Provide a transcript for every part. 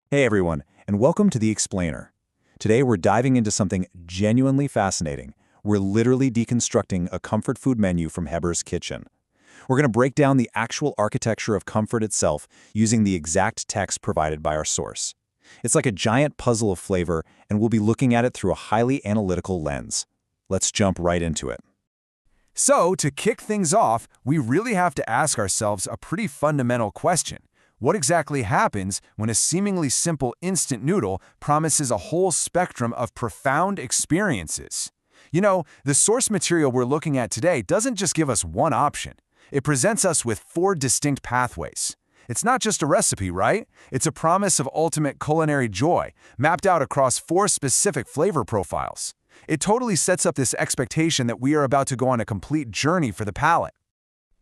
Hey everyone, and welcome to The Explainer. Today we're diving into something genuinely fascinating. We're literally deconstructing a comfort food menu from Heber's kitchen. We're going to break down the actual architecture of comfort itself using the exact text provided by our source. It's like a giant puzzle of flavor, and we'll be looking at it through a highly analytical lens. Let's jump right into it. So, to kick things off, we really have to ask ourselves a pretty fundamental question. What exactly happens when a seemingly simple instant noodle promises a whole spectrum of profound experiences? You know, the source material we're looking at today doesn't just give us one option. It presents us with 4 distinct pathways. It's not just a recipe, right? It's a promise of ultimate culinary joy, mapped out across 4 specific flavor profiles. It totally sets up this expectation that we are about to go on a complete journey for the palate.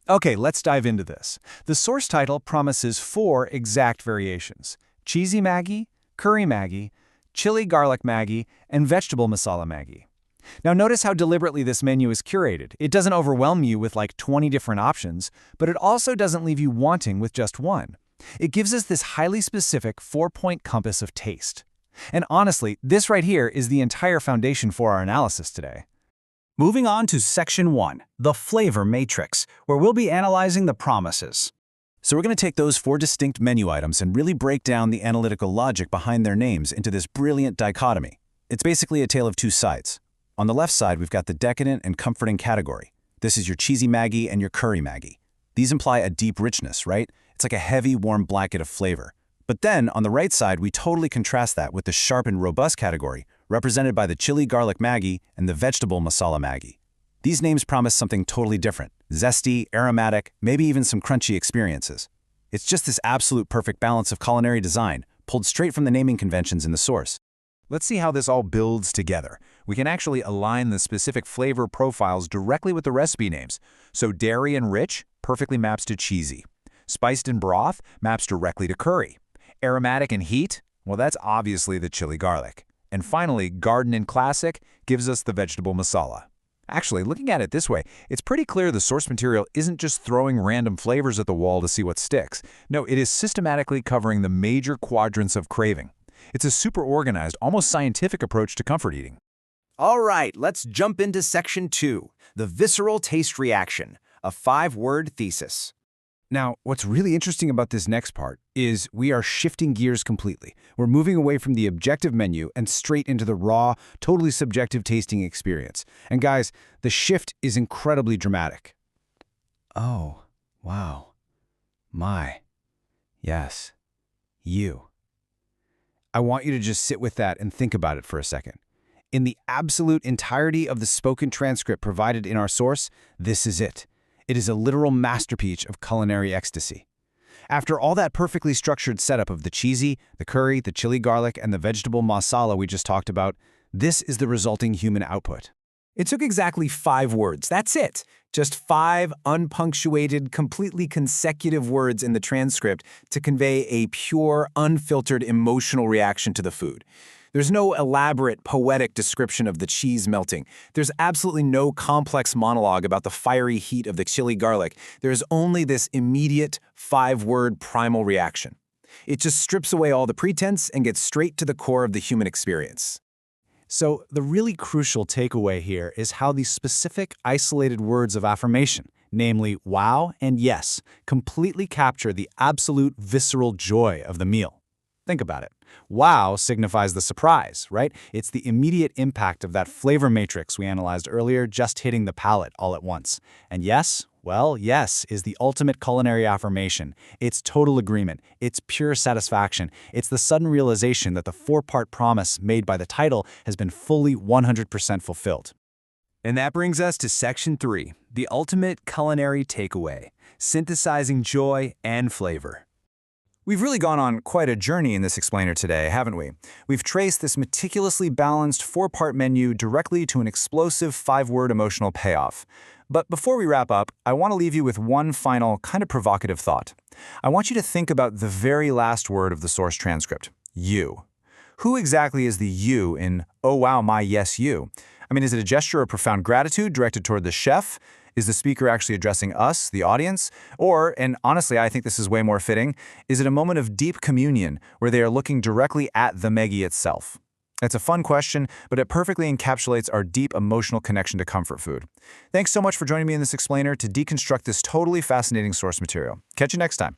Okay, let's dive into this. The source title promises 4 exact variations: Cheesy Maggi, Curry Maggi, Chilli Garlic Maggi, and Vegetable Masala Maggi. Now notice how deliberately this menu is curated. It doesn't overwhelm you with like 20 different options, but it also doesn't leave you wanting with just one. It gives us this highly specific 4-point compass of taste. And honestly, this right here is the entire foundation for our analysis today. Moving on to Section 1, the Flavor Matrix, where we'll be analyzing the promises. So we're going to take those 4 distinct menu items and really break down the analytical logic behind their names into this brilliant dichotomy. It's basically a tale of 2 sides. On the left side, we've got the decadent and comforting category. This is your Cheesy Maggi and your Curry Maggi. These imply a deep richness, right? It's like a heavy, warm blanket of flavor. But then, on the right side, we totally contrast that with the sharp and robust category, represented by the Chilli Garlic Maggi and the Vegetable Masala Maggi. These names promise something totally different: zesty, aromatic, maybe even some crunchy experiences. It's just this absolute perfect balance of culinary design, pulled straight from the naming conventions in the source. Let's see how this all builds together. We can actually align the specific flavor profiles directly with the recipe names. So dairy and rich perfectly maps to cheesy. Spiced and broth maps directly to curry. Aromatic and heat, well, that's obviously the chili garlic. And finally, garden and classic gives us the vegetable masala. Actually, looking at it this way, it's pretty clear the source material isn't just throwing random flavors at the wall to see what sticks. No, it is systematically covering the major quadrants of craving. It's a super organized, almost scientific approach to comfort eating. All right, let's jump into Section 2, the visceral taste reaction, a 5-word thesis. Now, what's really interesting about this next part is we are shifting gears completely. We're moving away from the objective menu and straight into the raw, totally subjective tasting experience. And guys, the shift is incredibly dramatic. Oh, wow. My. Yes. You. I want you to just sit with that and think about it for a second. In the absolute entirety of the spoken transcript provided in our source, this is it. It is a literal masterpiece of culinary ecstasy. After all that perfectly structured setup of the cheesy, the curry, the chili garlic, and the vegetable masala we just talked about, this is the resulting human output. It took exactly 5 words. That's it. Just 5 unpunctuated, completely consecutive words in the transcript to convey a pure, unfiltered emotional reaction to the food. There's no elaborate, poetic description of the cheese melting. There's absolutely no complex monologue about the fiery heat of the chili garlic. There's only this immediate, 5-word primal reaction. It just strips away all the pretense and gets straight to the core of the human experience. So the really crucial takeaway here is how these specific, isolated words of affirmation, namely wow and yes, completely capture the absolute visceral joy of the meal. Think about it. Wow signifies the surprise, right? It's the immediate impact of that flavor matrix we analyzed earlier just hitting the palate all at once. And yes, well, yes is the ultimate culinary affirmation. It's total agreement. It's pure satisfaction. It's the sudden realization that the 4-part promise made by the title has been fully 100% fulfilled. And that brings us to Section 3, the ultimate culinary takeaway, synthesizing joy and flavor. We've really gone on quite a journey in this explainer today, haven't we? We've traced this meticulously balanced 4-part menu directly to an explosive 5-word emotional payoff. But before we wrap up, I want to leave you with one final, kind of provocative thought. I want you to think about the very last word of the source transcript, you. Who exactly is the you in, oh wow, my yes, you? I mean, is it a gesture of profound gratitude directed toward the chef? Is the speaker actually addressing us, the audience? Or, and honestly, I think this is way more fitting, is it a moment of deep communion where they are looking directly at the Maggi itself? It's a fun question, but it perfectly encapsulates our deep emotional connection to comfort food. Thanks so much for joining me in this explainer to deconstruct this totally fascinating source material. Catch you next time.